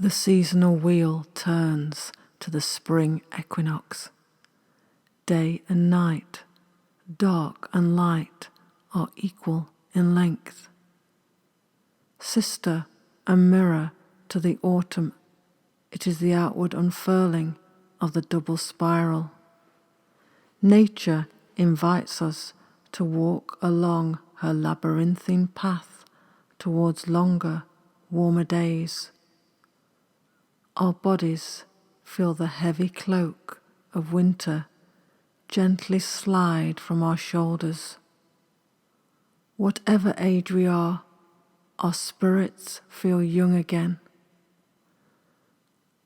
The seasonal wheel turns to the spring equinox. Day and night, dark and light, are equal in length. Sister and mirror to the autumn, it is the outward unfurling of the double spiral. Nature invites us to walk along her labyrinthine path towards longer, warmer days. Our bodies feel the heavy cloak of winter gently slide from our shoulders. Whatever age we are, our spirits feel young again.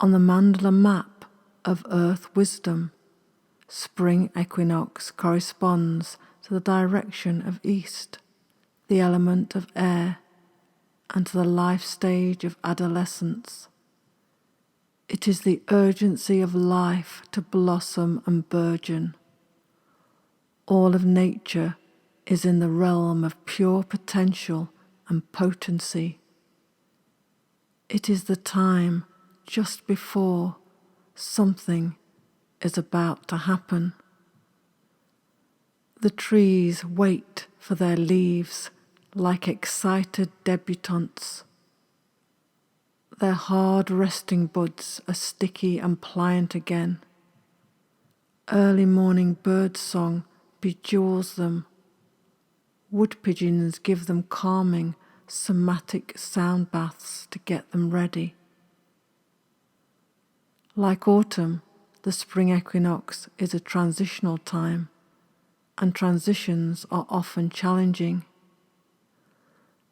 On the mandala map of earth wisdom, spring equinox corresponds to the direction of east, the element of air, and to the life stage of adolescence. It is the urgency of life to blossom and burgeon. All of nature is in the realm of pure potential and potency. It is the time just before something is about to happen. The trees wait for their leaves like excited debutantes. Their hard resting buds are sticky and pliant again. Early morning bird song bejewels them. Wood pigeons give them calming, somatic sound baths to get them ready. Like autumn, the spring equinox is a transitional time, and transitions are often challenging.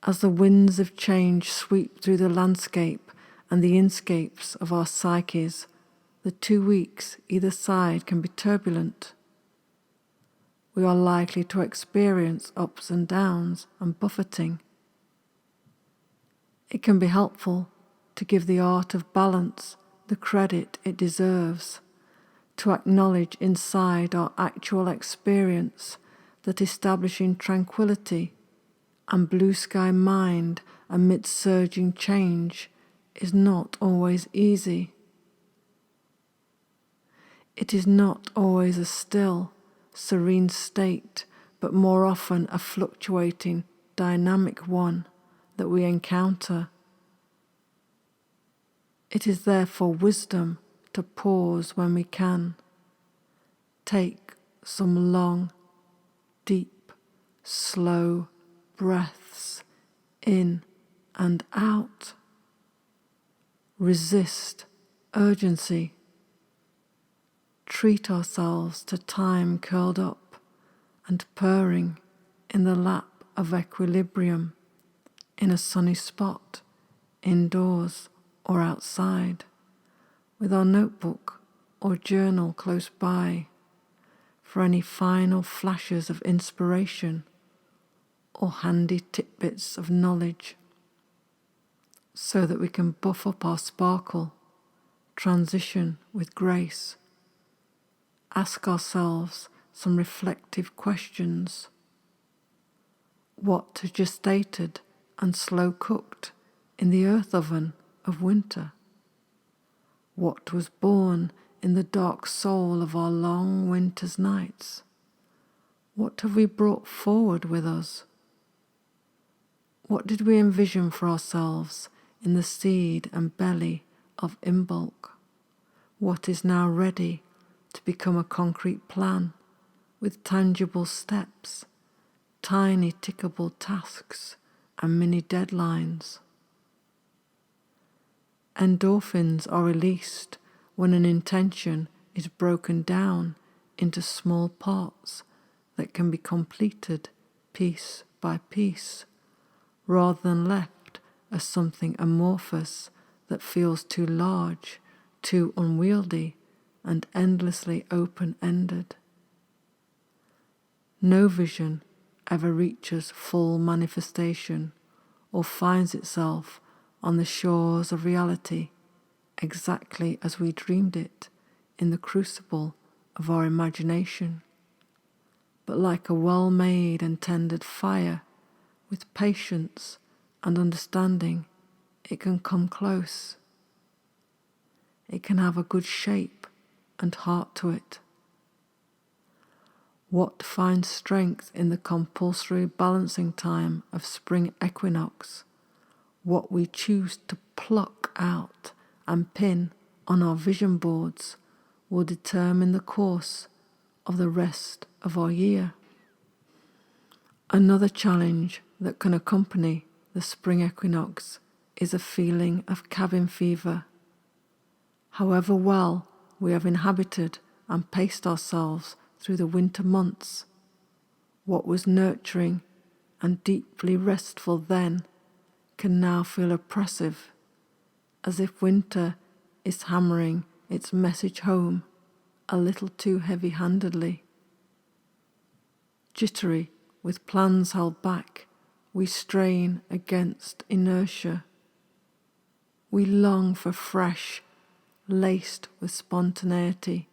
As the winds of change sweep through the landscape and the inscapes of our psyches, the 2 weeks either side can be turbulent. We are likely to experience ups and downs and buffeting. It can be helpful to give the art of balance the credit it deserves, to acknowledge inside our actual experience that establishing tranquility and blue sky mind amidst surging change is not always easy. It is not always a still, serene state, but more often a fluctuating, dynamic one that we encounter. It is therefore wisdom to pause when we can. Take some long, deep, slow breaths in and out. Resist urgency. Treat ourselves to time curled up and purring in the lap of equilibrium, in a sunny spot, indoors or outside, with our notebook or journal close by, for any final flashes of inspiration or handy tidbits of knowledge, so that we can buff up our sparkle, transition with grace. Ask ourselves some reflective questions. What has gestated and slow cooked in the earth oven of winter? What was born in the dark soul of our long winter's nights? What have we brought forward with us? What did we envision for ourselves in the seed and belly of Imbolc? What is now ready to become a concrete plan with tangible steps, tiny tickable tasks and mini deadlines? Endorphins are released when an intention is broken down into small parts that can be completed piece by piece, rather than left as something amorphous that feels too large, too unwieldy, and endlessly open-ended. No vision ever reaches full manifestation or finds itself on the shores of reality exactly as we dreamed it in the crucible of our imagination, but like a well-made and tended fire, with patience and understanding, it can come close. it can have a good shape and heart to it. What finds strength in the compulsory balancing time of spring equinox, what we choose to pluck out and pin on our vision boards, will determine the course of the rest of our year. Another challenge that can accompany the spring equinox is a feeling of cabin fever. However well we have inhabited and paced ourselves through the winter months, what was nurturing and deeply restful then can now feel oppressive, as if winter is hammering its message home a little too heavy-handedly. Jittery, with plans held back, we strain against inertia. We long for fresh, laced with spontaneity.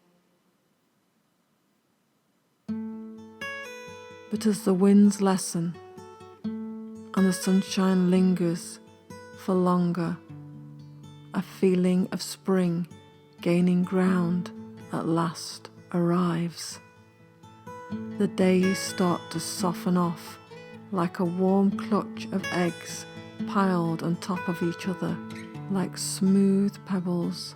But as the winds lessen and the sunshine lingers for longer, a feeling of spring gaining ground at last arrives. The days start to soften off like a warm clutch of eggs piled on top of each other like smooth pebbles.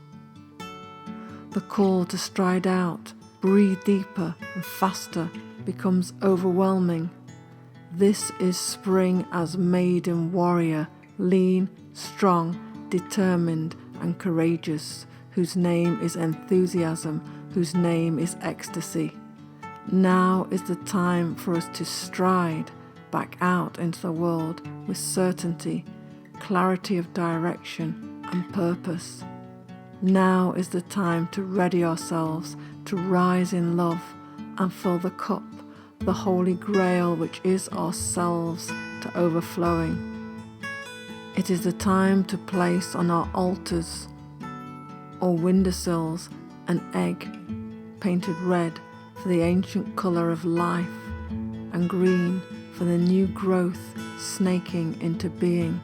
The call to stride out, breathe deeper and faster becomes overwhelming. This is spring as maiden warrior, lean, strong, determined and courageous, whose name is enthusiasm, whose name is ecstasy. Now is the time for us to stride back out into the world with certainty, clarity of direction and purpose. Now is the time to ready ourselves to rise in love and fill the cup, the holy grail which is ourselves, to overflowing. It is the time to place on our altars or windowsills an egg painted red for the ancient colour of life and green for the new growth snaking into being.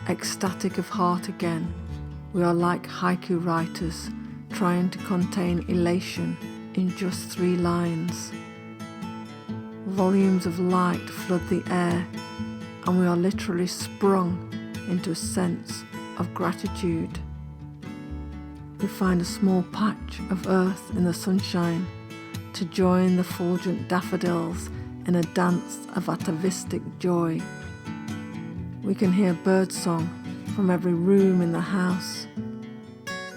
Ecstatic of heart again, we are like haiku writers trying to contain elation in just 3 lines. Volumes of light flood the air, and we are literally sprung into a sense of gratitude. We find a small patch of earth in the sunshine to join the fulgent daffodils in a dance of atavistic joy. We can hear birdsong from every room in the house,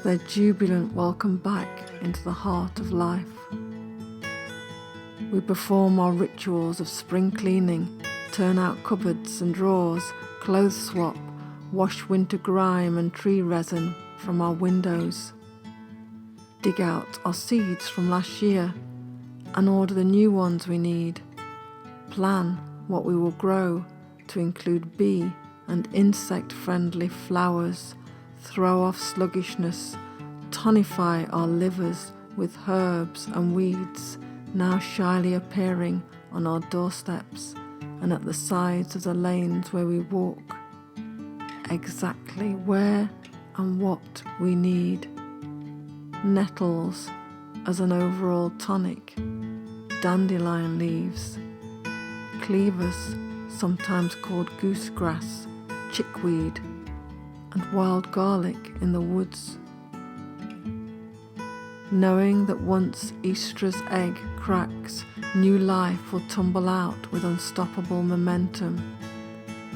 their jubilant welcome back into the heart of life. We perform our rituals of spring cleaning, turn out cupboards and drawers, clothes swap, wash winter grime and tree resin from our windows, dig out our seeds from last year and order the new ones we need, plan what we will grow to include bee and insect-friendly flowers, throw off sluggishness, tonify our livers with herbs and weeds now shyly appearing on our doorsteps and at the sides of the lanes where we walk. Exactly where and what we need. Nettles as an overall tonic, dandelion leaves, cleavers, sometimes called goosegrass, chickweed, and wild garlic in the woods. Knowing that once Eastra's egg cracks, new life will tumble out with unstoppable momentum,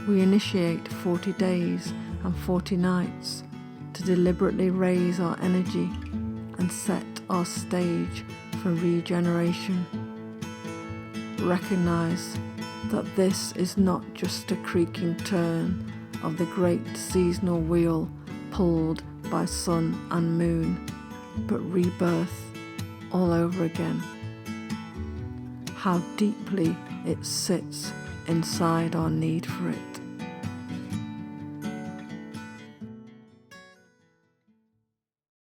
we initiate 40 days and 40 nights to deliberately raise our energy and set our stage for regeneration. Recognize that this is not just a creaking turn of the great seasonal wheel pulled by sun and moon, but rebirth all over again. How deeply it sits inside our need for it.